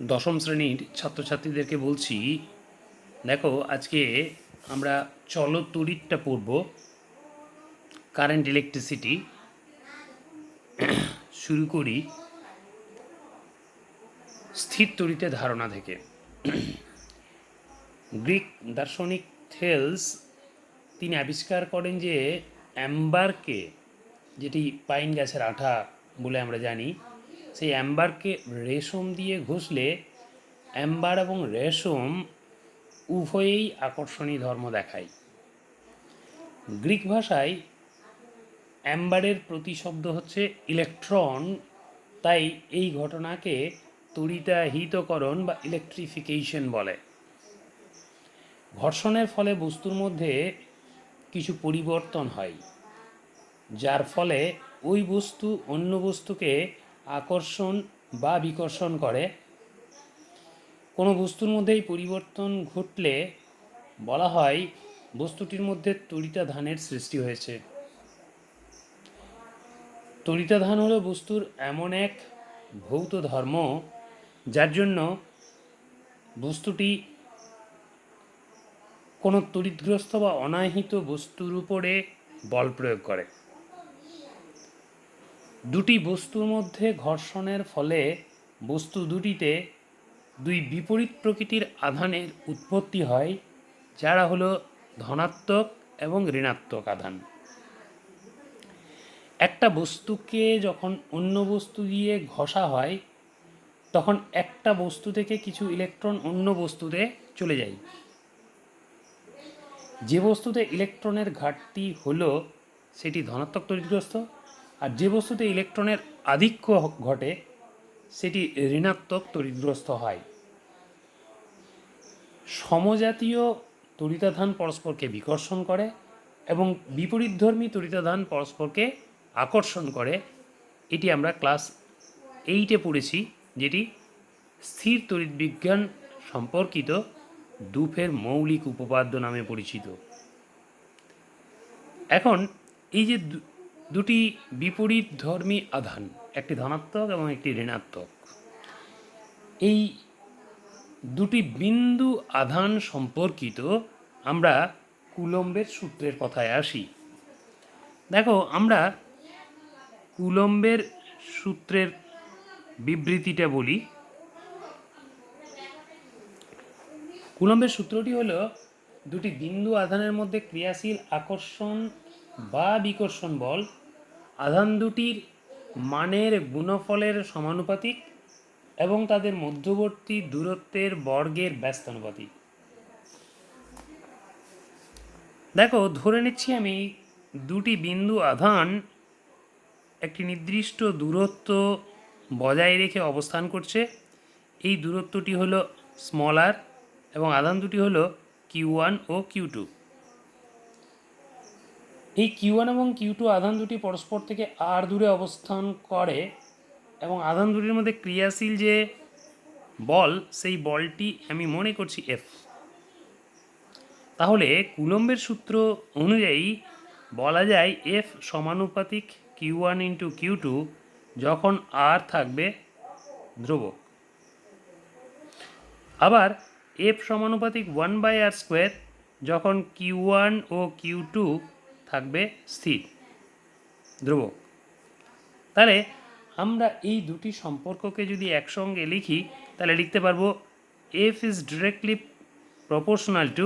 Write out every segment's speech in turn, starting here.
দশম শ্রেণীর ছাত্রছাত্রীদেরকে বলছি, দেখো আজকে আমরা চলতড়িৎটা পড়ব। কারেন্ট ইলেকট্রিসিটি শুরু করি স্থির তড়িতের ধারণা থেকে। গ্রিক দার্শনিক থেলস তিনি আবিষ্কার করেন যে অ্যাম্বারকে, যেটি পাইন গাছের আঠা বলে আমরা জানি, সেই অ্যাম্বারকে রেশম দিয়ে ঘষলে অ্যাম্বার এবং রেশম উভয়েই আকর্ষণী ধর্ম দেখায়। গ্রিক ভাষায় অ্যাম্বারের প্রতিশব্দ হচ্ছে ইলেকট্রন, তাই এই ঘটনাকে তড়িতাহিতকরণ বা ইলেকট্রিফিকেশন বলে। ঘর্ষণের ফলে বস্তুর মধ্যে কিছু পরিবর্তন হয়, যার ফলে ওই বস্তু অন্য বস্তুকে আকর্ষণ বা বিকর্ষণ করে। কোনো বস্তুর মধ্যে এই পরিবর্তন ঘটলে বলা হয় বস্তুটির মধ্যে তড়িতাধানের সৃষ্টি হয়েছে। তড়িতাধান হলো বস্তুর এমন এক ভৌত ধর্ম যার জন্য বস্তুটি কোনো তড়িৎগ্রস্ত বা অনাহিত বস্তুর উপরে বল প্রয়োগ করে। দুটি বস্তুর মধ্যে ঘর্ষণের ফলে বস্তু দুটিতে দুই বিপরীত প্রকৃতির আধানের উৎপত্তি হয়, যারা হলো ধনাত্মক এবং ঋণাত্মক আধান। একটা বস্তুকে যখন অন্য বস্তু দিয়ে ঘষা হয় তখন একটা বস্তু থেকে কিছু ইলেকট্রন অন্য বস্তুতে চলে যায়। যে বস্তুতে ইলেকট্রনের ঘাটতি হলো সেটি ধনাত্মক তড়িৎগ্রস্ত, আর যে বস্তুতে ইলেকট্রনের আধিক্য ঘটে সেটি ঋণাত্মক তড়িৎগ্রস্ত হয়। সমজাতীয় তড়িতাধান পরস্পরকে বিকর্ষণ করে এবং বিপরীতধর্মী তড়িতাধান পরস্পরকে আকর্ষণ করে। এটি আমরা ক্লাস 8-এ পড়েছি, যেটি স্থির তড়িৎবিজ্ঞান সম্পর্কিত দুফের মৌলিক উপপাদ্য নামে পরিচিত। এখন এই যে দুটি বিপরীতধর্মী আধান, একটি ধনাত্মক এবং একটি ঋণাত্মক, এই দুটি বিন্দু আধান সম্পর্কিত আমরা কুলম্বের সূত্রের কথায় আসি। দেখো, আমরা কুলম্বের সূত্রের বিবৃতিটা বলি। কুলম্বের সূত্রটি হলো দুটি বিন্দু আধানের মধ্যে ক্রিয়াশীল আকর্ষণ বা বিকর্ষণ বল আধান দুটির মানের গুণফলের সমানুপাতিক এবং তাদের মধ্যবর্তী দূরত্বের বর্গের ব্যস্তানুপাতিক। দেখো, ধরে নিচ্ছি আমি দুটি বিন্দু আধান একটি নির্দিষ্ট দূরত্ব বজায় রেখে অবস্থান করছে। এই দূরত্বটি হলো স্মল আর এবং আধান দুটি হলো Q1 ও Q2। এই Q1 এবং Q2 আধান দুটি পরস্পর থেকে আর দূরে অবস্থান করে এবং আধান দুটির মধ্যে ক্রিয়াশীল যে বল, সেই বলটি আমি মনে করছি F। তাহলে কুলম্বের সূত্র অনুযায়ী বলা যায় F সমানুপাতিক Q1 ইন্টু Q2 যখন R থাকবে ধ্রুবক। আবার F সমানুপাতিক 1/r² যখন Q1 ও Q2 থাকবে স্থির ধ্রুবক। তাহলে আমরা এই দুটি সম্পর্ককে যদি একসঙ্গে লিখি তাহলে লিখতে পারবো F is directly proportional to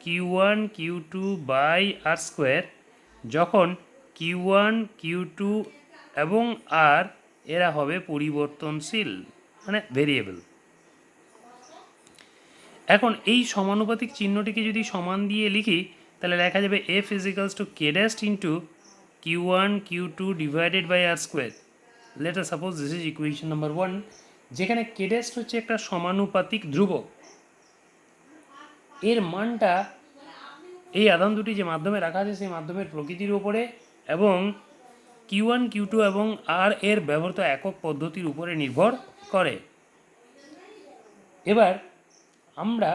Q1 Q2 by r² যখন Q1 Q2 এবং R এরা হবে পরিবর্তনশীল, মানে ভেরিয়েবল। এখন এই সমানুপাতিক চিহ্নটিকে যদি সমান দিয়ে লিখি তাহলে লেখা যাবে F is equals to K dash into Q1 Q2 divided by r²। Let us suppose this is equation number 1, যেখানে K ড্যাশ হচ্ছে একটা সমানুপাতিক ধ্রুবক। এর মানটা এই আধান দুটি যে মাধ্যমে রাখা আছে সেই মাধ্যমের প্রকৃতির উপরে এবং Q1 Q2 এবং R এর ব্যবহৃত একক পদ্ধতির উপরে নির্ভর করে। এবার আমরা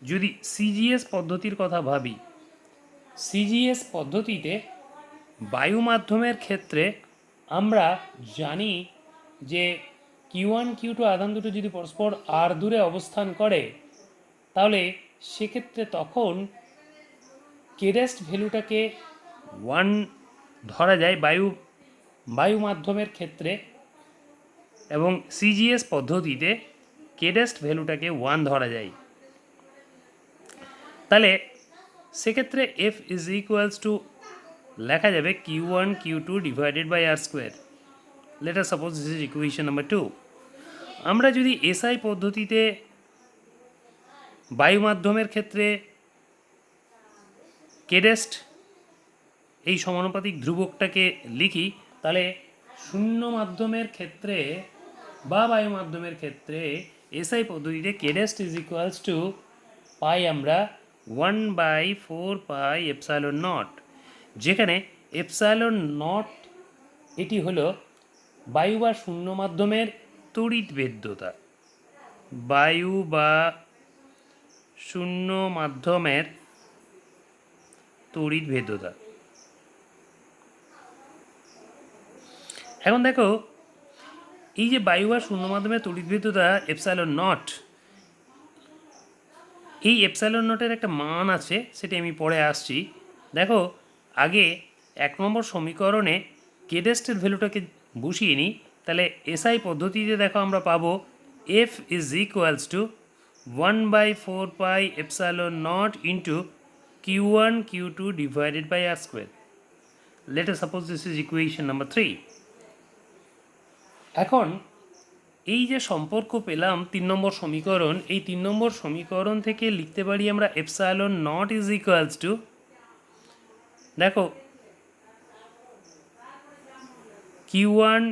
যদি CGS পদ্ধতির কথা ভাবি, CGS পদ্ধতিতে বায়ু মাধ্যমের ক্ষেত্রে আমরা জানি যে Q1 Q2 আধান দুটো যদি পরস্পর আর দূরে অবস্থান করে তাহলে সেক্ষেত্রে তখন কেরেস্ট ভ্যালুটাকে 1 ধরা যায় বায়ু মাধ্যমের ক্ষেত্রে, এবং সিজিএস পদ্ধতিতে কেরেস্ট ভ্যালুটাকে 1 ধরা যায়। তাহলে সেক্ষেত্রে এফ ইজ ইকুয়ালস টু লেখা যাবে Q1 Q2 divided by R square. Let us suppose this is equation number 2। আমরা যদি এসআই পদ্ধতিতে বায়ু মাধ্যমের ক্ষেত্রে কেরেস্ট এই সমানুপাতিক ধ্রুবকটাকে লিখি, তাহলে শূন্য মাধ্যমের ক্ষেত্রে বা বায়ু মাধ্যমের ক্ষেত্রে এসআই পদ্ধতিতে কেরেস্ট ইজ ইকুয়ালস টু পাই আমরা 1/4 এপসাইলন নট, যেখানে এপসাইলন নট এটি হলো বায়ু বা শূন্য মাধ্যমের তড়িৎ ভেদ্যতা। বায়ু বা শূন্য মাধ্যমের তড়িৎ ভেদ্যতা। এখন দেখো, এই যে বায়ু বা শূন্য মাধ্যমের তড়িৎ ভেদ্যতা এপসাইলন নট, এই এপসাইলন নটের একটা মান আছে, সেটা আমি পরে আসছি। দেখো, আগে 1 নম্বর সমীকরণে কেরেস্টের ভ্যালুটাকে বসিয়ে নিই, তাহলে এসআই পদ্ধতিতে দেখো আমরা পাবো F is equals to 1/4 epsilon not into Q1 Q2 divided by R square. Let us suppose this is equation number 3। এখন এই যে সম্পর্ক পেলাম 3 নম্বর সমীকরণ, এই 3 নম্বর সমীকরণ থেকে লিখতে পারি আমরা epsilon naught is equals to, দেখো, Q1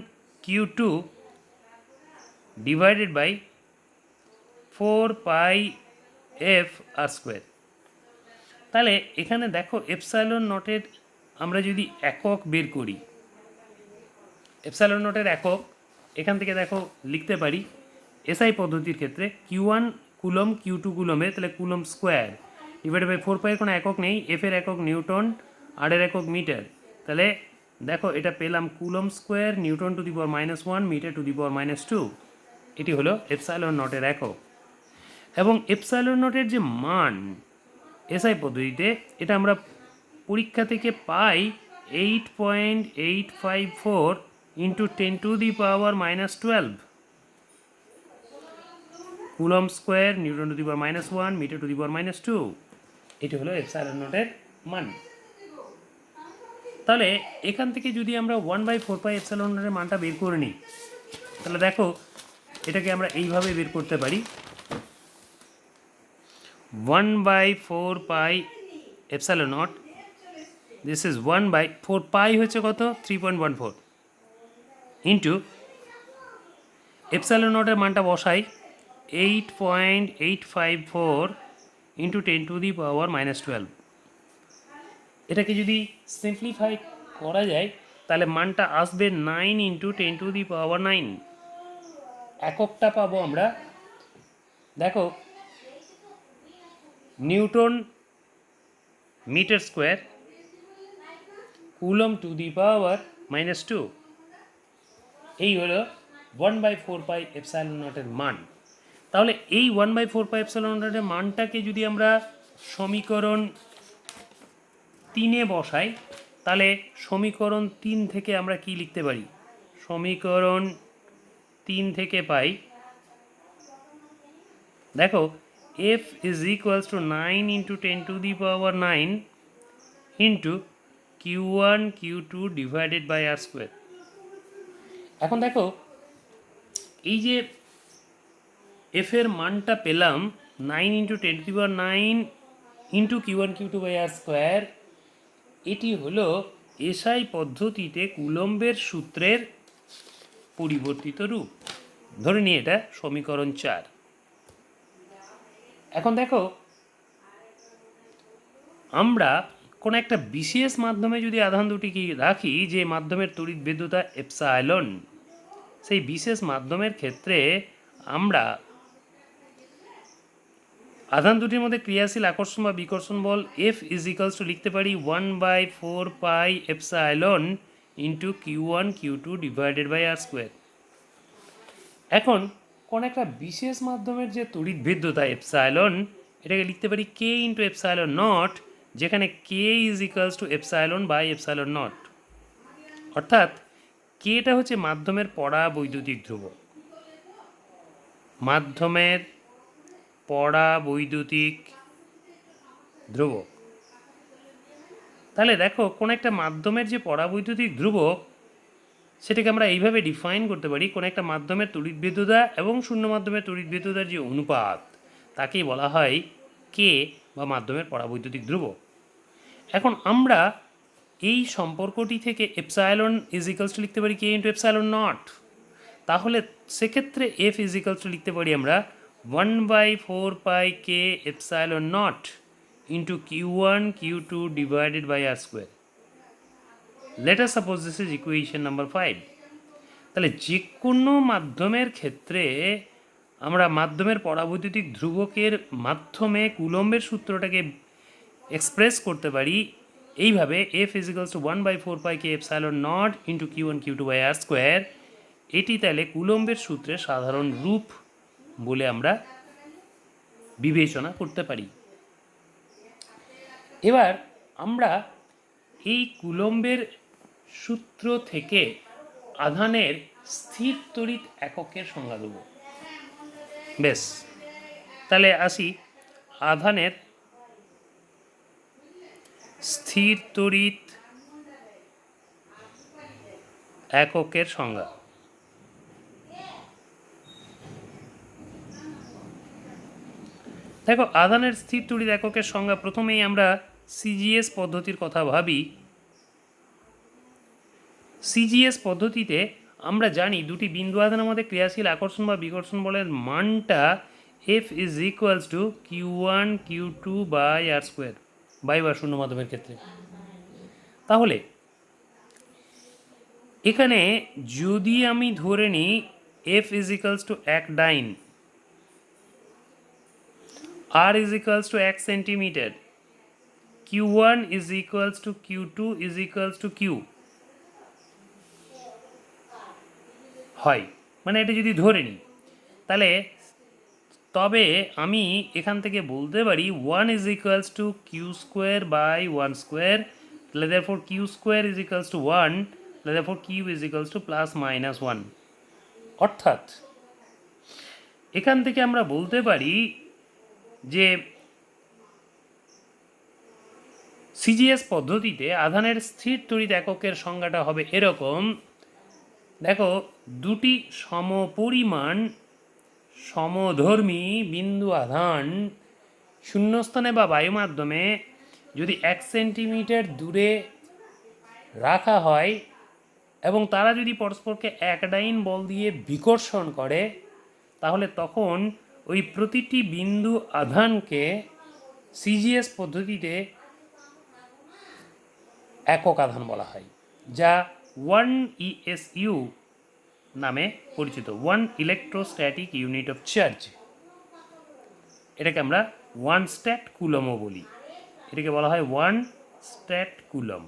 Q2 divided by 4 f r square. তাহলে এখানে দেখো এপসাইলন নটের আমরা যদি একক বের করি, এপসাইলন নটের একক এখান থেকে দেখো লিখতে পারি এসআই পদ্ধতির ক্ষেত্রে Q1 কুলম Q2 কুলমে, তাহলে কুলম স্কোয়ার ডিভাইডেড বাই 4 কোনো একক নেই, এফ এর একক নিউটন, আর এর একক মিটার। তাহলে দেখো এটা পেলাম coulomb square newton to the power -1 metre to the power -2। এটি হলো এপসাইলন নটের একক। এবং এপসাইলন নটের যে মান এসআই পদ্ধতিতে, এটা আমরা পরীক্ষা থেকে পাই 8.854 into 10 to the power -12 coulomb square newton to the power -1 metre to the power -2। এটি হলো এপসাইলন নটের মান। তাহলে এখান থেকে যদি আমরা 1/4 এপসাইলন নটের মানটা বের করে নিই, তাহলে দেখো এটাকে আমরা এইভাবে বের করতে পারি 1/4 এপসাইলন নট, দিস ইজ 1/4 পাই হচ্ছে কত 3.14 ইন্টু এপসাইলন নটের মানটা বসাই 8.854 ইন্টু 10 টু দি পাওয়ার -12। এটাকে যদি সিম্পলিফাই করা যায় তাহলে মানটা আসবে 9 ইন্টু 10 টু দি পাওয়ার 9। এককটা পাবো আমরা, দেখো, newton metre square coulomb to the power -2। এই হলো 1/4 এপসাইলন নটের মান। তাহলে এই 1/4 এপসাইলন নটের মানটাকে যদি আমরা সমীকরণ 3-এ বসাই, তাহলে সমীকরণ 3 থেকে আমরা কি লিখতে পারি? সমীকরণ 3 থেকে পাই, দেখো, f is equals to 9 into 10 to the power 9 into Q1 Q2 divided by r square। এখন দেখো এই যে f এর মানটা পেলাম 9 into 10 to the power 9 into Q1 Q2 by r square, এটি হলো এসআই পদ্ধতিতে কুলম্বের সূত্রের পরিবর্তিত রূপ। ধরে নিই এটা সমীকরণ 4। এখন দেখো আমরা কোনো একটা বিশেষ মাধ্যমে যদি আধান দুটিকে রাখি, যে মাধ্যমের তড়িৎ ভেদ্যতা এপসাইলন, সেই বিশেষ মাধ্যমের ক্ষেত্রে আমরা আধান দুটির মধ্যে ক্রিয়াশীল আকর্ষণ বা বিকর্ষণ বল F ইজ ইকালস টু লিখতে পারি 1/4 epsilon into Q1 Q2 divided by R square. এখন কোন একটা বিশেষ মাধ্যমের যে তড়িৎ ভেদ্যতা এপসাইলন, এটাকে লিখতে পারি কে ইন্টু এপসাইলন নট, যেখানে K is equals to epsilon by epsilon nought. অর্থাৎ কেটা হচ্ছে মাধ্যমের পড়া বৈদ্যুতিক ধ্রুবক, মাধ্যমের পড়া বৈদ্যুতিক ধ্রুবক। তাহলে দেখো কোন একটা মাধ্যমের যে পড়া বৈদ্যুতিক ধ্রুবক, সেটাকে আমরা এইভাবে ডিফাইন করতে পারি, কোন একটা মাধ্যমের তড়িৎভেদ্যতা এবং শূন্য মাধ্যমের তড়িৎভেদ্যতার যে অনুপাত, তাকেই বলা হয় কে বা মাধ্যমের পরাবৈদ্যুতিক ধ্রুবক। এখন আমরা এই সম্পর্কটি থেকে এপসাইলন ইজ ইকালস টু লিখতে পারি কে ইন্টু এপসাইলন নট। তাহলে সেক্ষেত্রে এফ ইজ ইকালস টু লিখতে পারি আমরা 1/4 কে epsilon not into Q1 Q2 divided by R square. Let us suppose this is equation number 5. তাহলে যে কোনো মাধ্যমের ক্ষেত্রে আমরা মাধ্যমের পরাবৈদ্যুতিক ধ্রুবকের মাধ্যমে কুলম্বের সূত্রটাকে এক্সপ্রেস করতে পারি এইভাবে, এফ ইজ ইকালস টু 1/4 কে epsilon not into Q1 Q2 by R square. এটি তাহলে কুলম্বের সূত্রের সাধারণ রূপ বলে আমরা বিবেচনা করতে পারি। এবার আমরা এই কুলম্বের সূত্র থেকে আধানের স্থির তড়িৎ এককের সংজ্ঞা দেব। বেশ, তাহলে আসি আধানের স্থির তড়িৎ এককের সংজ্ঞা। দেখো আধানের স্থির তড়িৎ এককের সংজ্ঞা, প্রথমেই আমরা সিজিএস পদ্ধতির কথা ভাবি। সিজিএস পদ্ধতিতে আমরা জানি দুটি বিন্দু আধানের মধ্যে ক্রিয়াশীল আকর্ষণ বা বিকর্ষণ বলের মানটা F is equals to Q1 Q2 by R square, by বা শূন্য মাধ্যমের ক্ষেত্রে। তাহলে এখানে যদি আমি ধরে নিই F is equals to 1 dyne, R is equals to 1 centimetre, Q1 is equals to Q2 is equals to Q হয়, মানে এটা যদি ধরে নিই, তাহলে তবে আমি এখান থেকে বলতে পারি 1 is equals to Q square by 1 square, তাহলে therefore Q square is equals to 1, তাহলে therefore Q is equals to plus minus 1। অর্থাৎ এখান থেকে আমরা বলতে পারি যে সিজিএস পদ্ধতিতে আধানের স্থির তড়িৎ এককের সংজ্ঞাটা হবে এরকম। দেখো দুটি সমপরিমাণ সমধর্মী বিন্দু আধান শূন্যস্থানে বা বায়ু মাধ্যমে যদি 1 সেন্টিমিটার দূরে রাখা হয় এবং তারা যদি পরস্পরকে এক ডাইন বল দিয়ে বিকর্ষণ করে, তাহলে তখন ওই প্রতিটি বিন্দু আধানকে সিজিএস পদ্ধতিতে একক আধান বলা হয়, যা 1 ESU নামে পরিচিত, 1 ইলেকট্রোস্ট্যাটিক ইউনিট অফ চার্জ। এটাকে আমরা 1 স্ট্যাট কুলমও বলি, এটাকে বলা হয় 1 স্ট্যাট কুলম,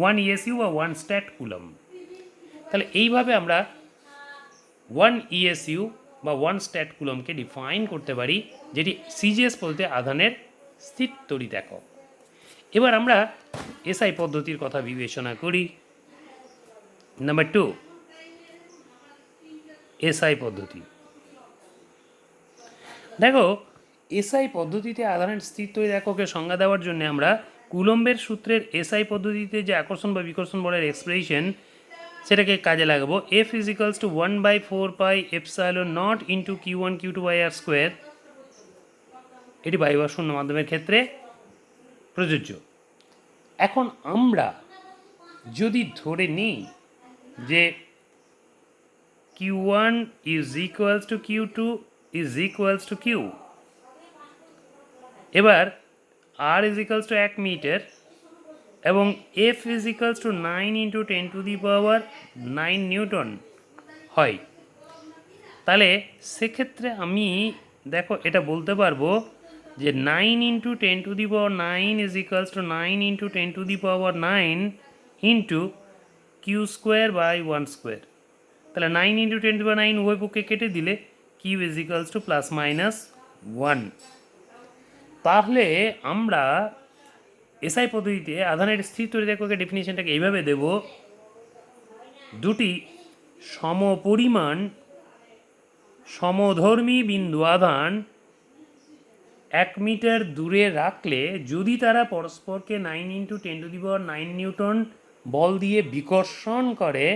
1 ESU বা 1 স্ট্যাট কুলম। তাহলে এইভাবে আমরা 1 ESU বা 1 স্ট্যাট কুলমকে ডিফাইন করতে পারি, যেটি সিজিএস পদ্ধতিতে আধানের স্থির তড়িৎ একক। এবার আমরা এসআই পদ্ধতির কথা বিবেচনা করি। নাম্বার 2, এসআই পদ্ধতি। দেখো এসআই পদ্ধতিতে আধানের স্থির তড়িৎ এককের সংজ্ঞা দেওয়ার জন্য আমরা কুলম্বের সূত্রের এসআই পদ্ধতিতে যে আকর্ষণ বা বিকর্ষণ বলের এক্সপ্রেশন, সেটাকে কাজে লাগাবো। F is equals to 1/4 epsilon not into Q1 Q2 by R square. এটি বায়ু বা শূন্য মাধ্যমের ক্ষেত্রে প্রযোজ্য। এখন আমরা যদি ধরে নিই যে Q1 is equals to Q2 is equals to Q, এবার আর ইজ ইকুয়ালস টু 1 মিটার এবং F is equals to 9 into 10⁹ Newton হয়, তাহলে সেক্ষেত্রে আমি দেখো এটা বলতে পারবো যে 9 into 10⁹ is equals to 9 into 10⁹ into Q square by 1 square. তাহলে 9 × 10⁻⁹ উভয় পক্ষে কেটে দিলে কিউ ইজিক্যালস টু +-1। তাহলে আমরা এসআই পদ্ধতিতে আধানের স্থির তড়িৎ এককের ডেফিনিশনটাকে এইভাবে দেব: দুটি সমপরিমাণ সমধর্মী বিন্দু আধান 1 মিটার দূরে রাখলে যদি তারা পরস্পরকে 9 × 10⁹ নিউটন বল দিয়ে বিকর্ষণ করে,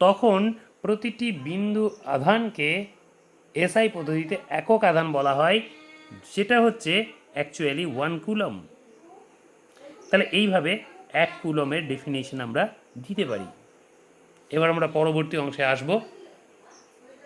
তখন প্রতিটি বিন্দু আধানকে এসআই পদ্ধতিতে একক আধান বলা হয়, যেটা হচ্ছে অ্যাকচুয়ালি 1 কুলম। তাহলে এইভাবে 1 কুলমের ডেফিনিশন আমরা দিতে পারি। এবার আমরা পরবর্তী অংশে আসবো।